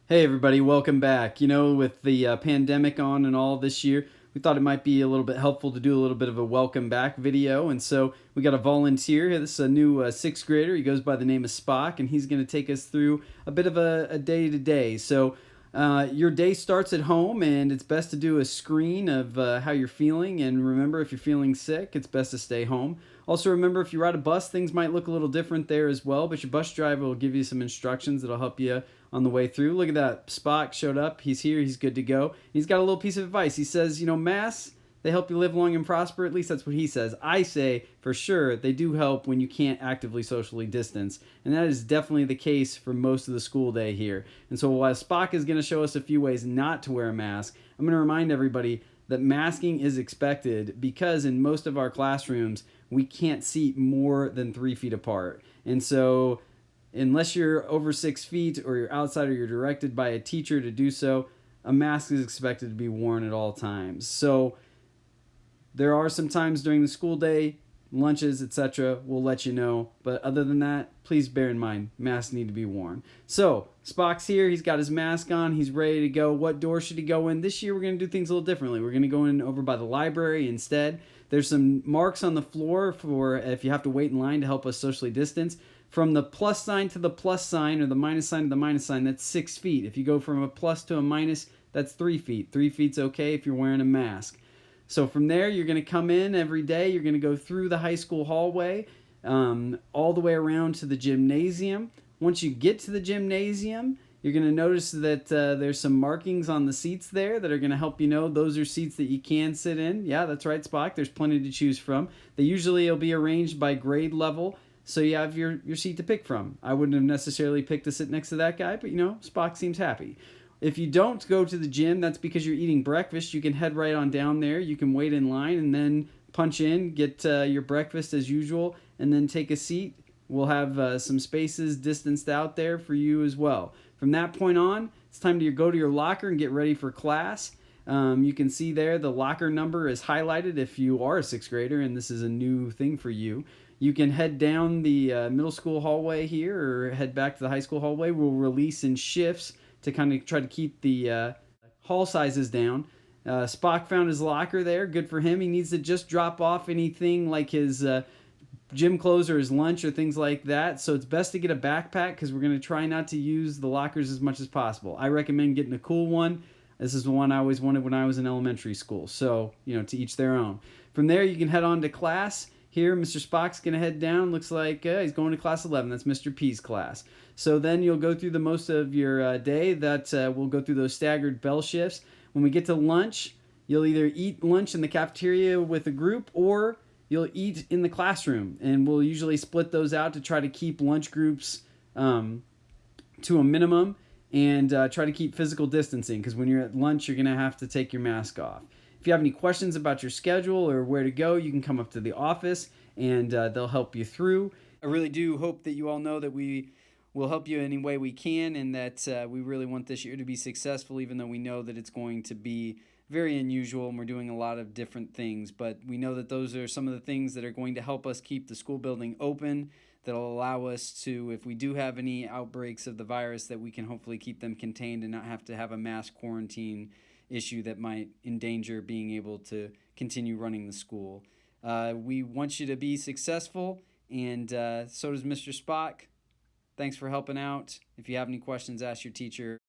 Hey everybody, welcome back. With the pandemic on and all this year, we thought it might be a little bit helpful to do a little bit of a welcome back video. And so we got a volunteer here. This is a new sixth grader. He goes by the name of Spock, and he's going to take us through a bit of a day to day. So your day starts at home, and it's best to do a screen of how you're feeling. And remember, if you're feeling sick, it's best to stay home. Also, remember, if you ride a bus, things might look a little different there as well, but your bus driver will give you some instructions that'll help you on the way through. Look at that. Spock showed up. He's here. He's good to go. He's got a little piece of advice. He says, masks, they help you live long and prosper. At least that's what he says. I say, for sure, they do help when you can't actively socially distance. And that is definitely the case for most of the school day here. And so while Spock is going to show us a few ways not to wear a mask, I'm going to remind everybody that masking is expected because in most of our classrooms, we can't seat more than 3 feet apart. And so unless you're over 6 feet or you're outside or you're directed by a teacher to do so, a mask is expected to be worn at all times. So there are some times during the school day, lunches, etc. We'll let you know. But other than that, please bear in mind, masks need to be worn. So Spock's here. He's got his mask on. He's ready to go. What door should he go in? This year, we're going to do things a little differently. We're going to go in over by the library instead. There's some marks on the floor for if you have to wait in line to help us socially distance. From the plus sign to the plus sign or the minus sign to the minus sign, that's 6 feet. If you go from a plus to a minus, that's 3 feet. 3 feet's okay if you're wearing a mask. So from there, you're going to come in every day. You're going to go through the high school hallway all the way around to the gymnasium. Once you get to the gymnasium, you're going to notice that there's some markings on the seats there that are going to help you know those are seats that you can sit in. Yeah, that's right, Spock. There's plenty to choose from. They usually will be arranged by grade level, so you have your seat to pick from. I wouldn't have necessarily picked to sit next to that guy, but Spock seems happy. If you don't go to the gym, that's because you're eating breakfast. You can head right on down there. You can wait in line and then punch in, get your breakfast as usual, and then take a seat. We'll have some spaces distanced out there for you as well. From that point on, it's time to go to your locker and get ready for class. You can see there the locker number is highlighted if you are a sixth grader and this is a new thing for you. You can head down the middle school hallway here or head back to the high school hallway. We'll release in shifts to kind of try to keep the hall sizes down. Spock found his locker there. Good for him. He needs to just drop off anything like his gym clothes or his lunch or things like that. So it's best to get a backpack because we're going to try not to use the lockers as much as possible. I recommend getting a cool one. This is the one I always wanted when I was in elementary school. So, to each their own. From there, you can head on to class. Here, Mr. Spock's going to head down. Looks like he's going to class 11. That's Mr. P's class. So then you'll go through the most of your day. We'll go through those staggered bell shifts. When we get to lunch, you'll either eat lunch in the cafeteria with a group or you'll eat in the classroom. And we'll usually split those out to try to keep lunch groups to a minimum and try to keep physical distancing because when you're at lunch, you're going to have to take your mask off. If you have any questions about your schedule or where to go, you can come up to the office and they'll help you through. I really do hope that you all know that we will help you any way we can and that we really want this year to be successful, even though we know that it's going to be very unusual and we're doing a lot of different things. But we know that those are some of the things that are going to help us keep the school building open, that'll allow us to, if we do have any outbreaks of the virus, that we can hopefully keep them contained and not have to have a mass quarantine issue that might endanger being able to continue running the school. We want you to be successful, and so does Mr. Spock. Thanks for helping out. If you have any questions, ask your teacher.